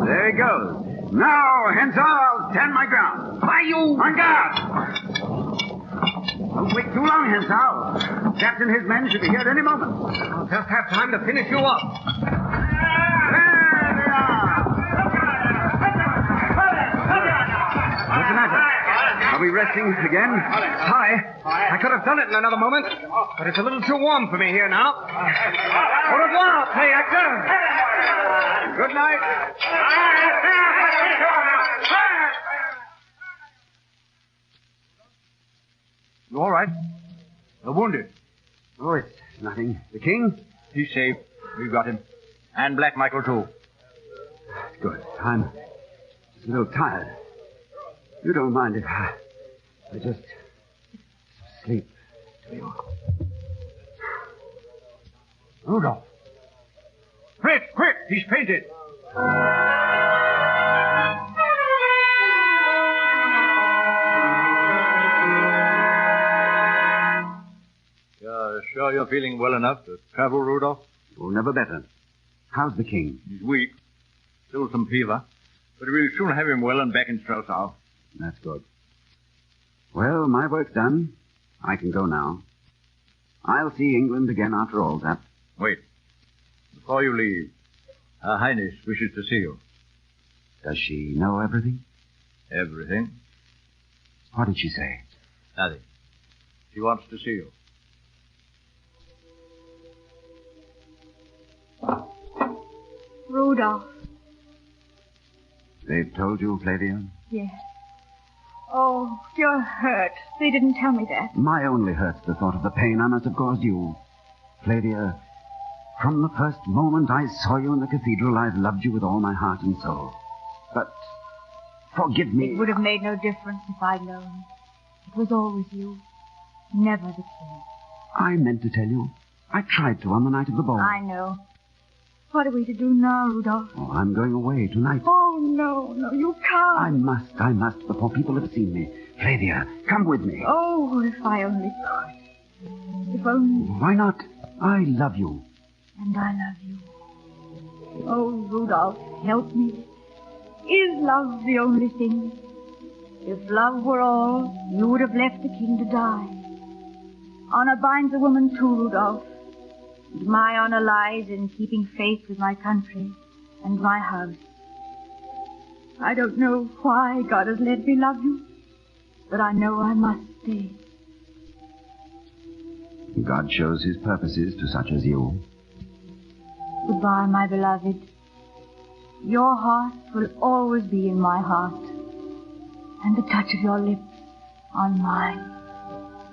There he goes. Now, Hensel, I'll stand my ground. By you! On guard! Don't wait too long, Hensel. Captain and his men should be here at any moment. I'll just have time to finish you off. There they are. What's the matter? A Are we resting again? Sorry. I could have done it in another moment, but it's a little too warm for me here now. Au revoir, play actor. Good night. You all right? You're wounded. Oh, it's nothing. The king? He's safe. We've got him. And Black Michael, too. Good. I'm just a little tired. You don't mind if I just sleep. Do you? Rudolph. Quick! He's fainted. Sure you're feeling well enough to travel, Rudolph? Oh, never better. How's the king? He's weak. Still some fever. But we'll soon have him well and back in Strelsau. That's good. Well, my work's done. I can go now. I'll see England again after all that. Wait. Before you leave, Her Highness wishes to see you. Does she know everything? Everything? What did she say? Nothing. She wants to see you. Rudolph. They've told you, Flavia? Yes. Oh, you're hurt. They didn't tell me that. My only hurt's the thought of the pain I must have caused you. Flavia, from the first moment I saw you in the cathedral, I've loved you with all my heart and soul. But, forgive me. It would have made no difference if I'd known. It was always you. Never the king. I meant to tell you. I tried to on the night of the ball. I know. What are we to do now, Rudolph? Oh, I'm going away tonight. Oh, no, you can't. I must, before people have seen me. Flavia, come with me. Oh, if I only could. If only... Why not? I love you. And I love you. Oh, Rudolph, help me. Is love the only thing? If love were all, you would have left the king to die. Honor binds a woman too, Rudolph. And my honor lies in keeping faith with my country and my house. I don't know why God has let me love you, but I know I must stay. God shows his purposes to such as you. Goodbye, my beloved. Your heart will always be in my heart, and the touch of your lips on mine.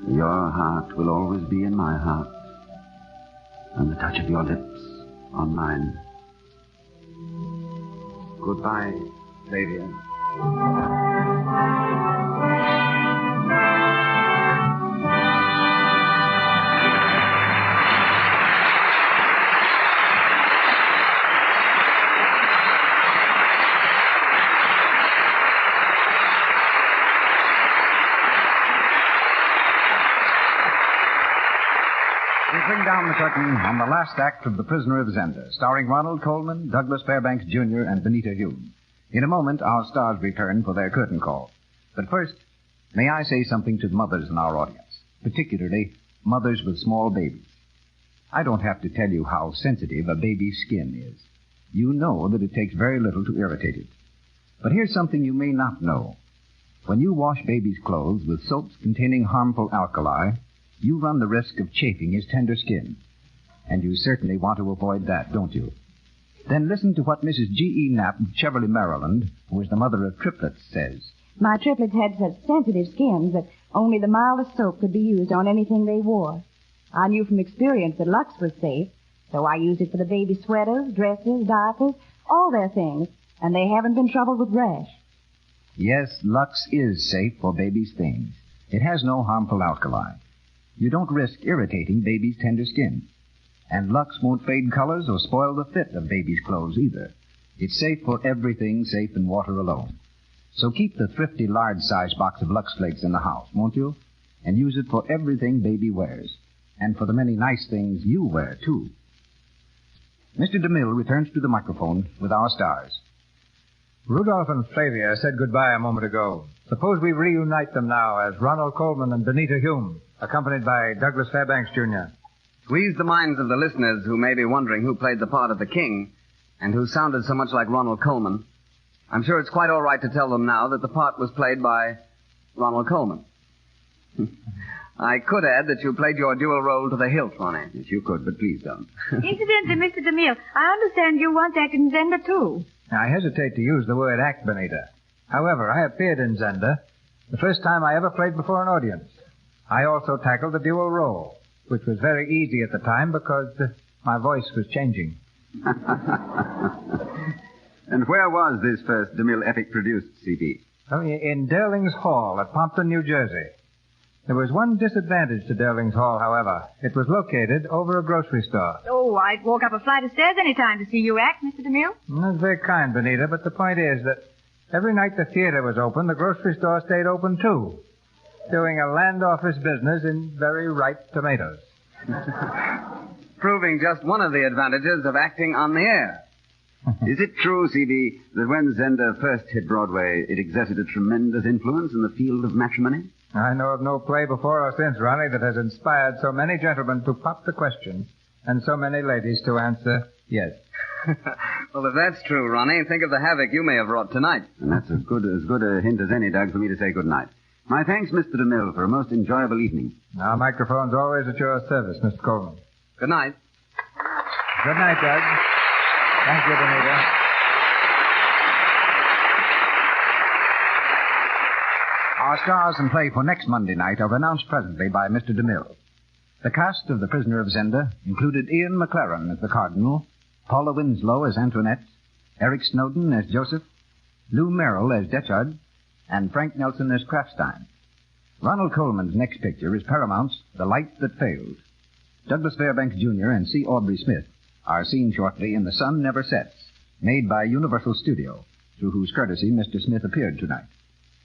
Your heart will always be in my heart, and the touch of your lips on mine. Goodbye, Flavia. Bring down the curtain on the last act of The Prisoner of Zenda, starring Ronald Colman, Douglas Fairbanks Jr., and Benita Hume. In a moment, our stars return for their curtain call. But first, may I say something to the mothers in our audience, particularly mothers with small babies. I don't have to tell you how sensitive a baby's skin is. You know that it takes very little to irritate it. But here's something you may not know. When you wash baby's clothes with soaps containing harmful alkali, you run the risk of chafing his tender skin. And you certainly want to avoid that, don't you? Then listen to what Mrs. G.E. Knapp of Cheverly, Maryland, who is the mother of triplets, says. My triplets had such sensitive skins that only the mildest soap could be used on anything they wore. I knew from experience that Lux was safe, so I used it for the baby sweaters, dresses, diapers, all their things, and they haven't been troubled with rash. Yes, Lux is safe for baby's things. It has no harmful alkali. You don't risk irritating baby's tender skin. And Lux won't fade colors or spoil the fit of baby's clothes either. It's safe for everything safe in water alone. So keep the thrifty large-size box of Lux Flakes in the house, won't you? And use it for everything baby wears. And for the many nice things you wear, too. Mr. DeMille returns to the microphone with our stars. Rudolph and Flavia said goodbye a moment ago. Suppose we reunite them now as Ronald Colman and Benita Hume, accompanied by Douglas Fairbanks, Jr. To ease the minds of the listeners who may be wondering who played the part of the king and who sounded so much like Ronald Colman, I'm sure it's quite all right to tell them now that the part was played by Ronald Coleman. I could add that you played your dual role to the hilt, Ronnie. Yes, you could, but please don't. Incidentally, Mr. DeMille, I understand you once acted in Zenda, too. I hesitate to use the word act, Benita. However, I appeared in Zenda the first time I ever played before an audience. I also tackled the dual role, which was very easy at the time because my voice was changing. And where was this first DeMille epic produced, C.B.? Oh, in Derling's Hall at Pompton, New Jersey. There was one disadvantage to Derling's Hall, however. It was located over a grocery store. Oh, I'd walk up a flight of stairs any time to see you act, Mr. DeMille. That's very kind, Benita, but the point is that every night the theater was open, the grocery store stayed open, too, doing a land office business in very ripe tomatoes. Proving just one of the advantages of acting on the air. Is it true, C.B., that when Zenda first hit Broadway, it exerted a tremendous influence in the field of matrimony? I know of no play before or since, Ronnie, that has inspired so many gentlemen to pop the question and so many ladies to answer yes. Well, if that's true, Ronnie, think of the havoc you may have wrought tonight. And that's as good a hint as any, Doug, for me to say good night. My thanks, Mr. DeMille, for a most enjoyable evening. Our microphone's always at your service, Mr. Coleman. Good night. Good night, Doug. Thank you, Benita. Our stars and play for next Monday night are announced presently by Mr. DeMille. The cast of The Prisoner of Zenda included Ian McLaren as the Cardinal, Paula Winslow as Antoinette, Eric Snowden as Joseph, Lou Merrill as Detchard, and Frank Nelson as Kraftstein. Ronald Coleman's next picture is Paramount's The Light That Failed. Douglas Fairbanks Jr. and C. Aubrey Smith are seen shortly in The Sun Never Sets, made by Universal Studio, through whose courtesy Mr. Smith appeared tonight.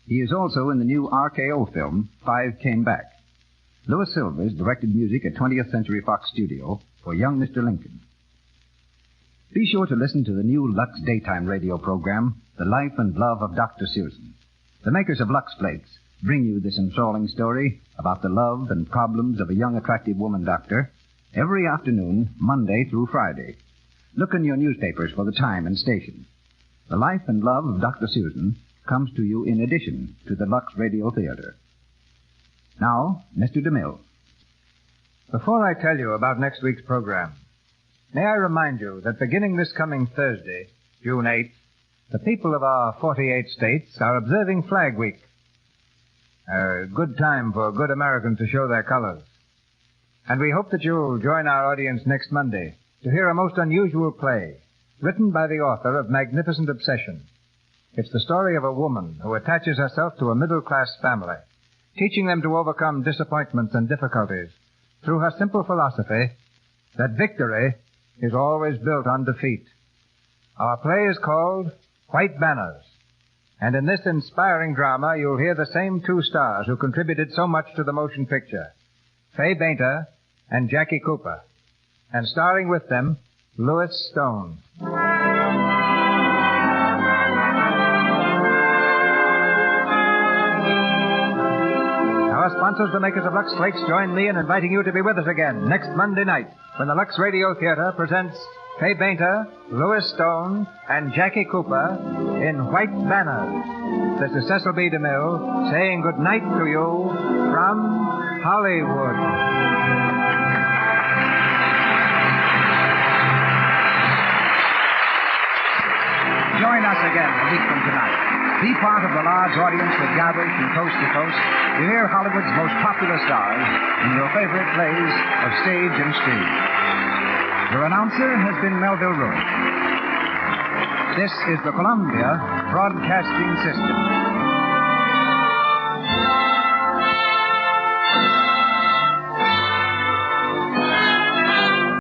He is also in the new RKO film, Five Came Back. Louis Silvers directed music at 20th Century Fox Studio for Young Mr. Lincoln. Be sure to listen to the new Lux daytime radio program, The Life and Love of Dr. Susan. The makers of Lux Flakes bring you this enthralling story about the love and problems of a young, attractive woman doctor every afternoon, Monday through Friday. Look in your newspapers for the time and station. The Life and Love of Dr. Susan comes to you in addition to the Lux Radio Theater. Now, Mr. DeMille. Before I tell you about next week's program, may I remind you that beginning this coming Thursday, June 8th, the people of our 48 states are observing Flag Week. A good time for good Americans to show their colors. And we hope that you'll join our audience next Monday to hear a most unusual play written by the author of Magnificent Obsession. It's the story of a woman who attaches herself to a middle-class family, teaching them to overcome disappointments and difficulties through her simple philosophy that victory is always built on defeat. Our play is called White Banners, and in this inspiring drama you'll hear the same two stars who contributed so much to the motion picture, Fay Bainter and Jackie Cooper, and starring with them, Louis Stone. Our sponsors, the makers of Lux Flakes, join me in inviting you to be with us again next Monday night when the Lux Radio Theater presents Fay Bainter, Louis Stone, and Jackie Cooper in White Banners. This is Cecil B. DeMille saying good night to you from Hollywood. Join us again a week from tonight. Be part of the large audience that gathers from coast to coast to hear Hollywood's most popular stars in your favorite plays of stage and screen. Your announcer has been Melville Ruick. This is the Columbia Broadcasting System.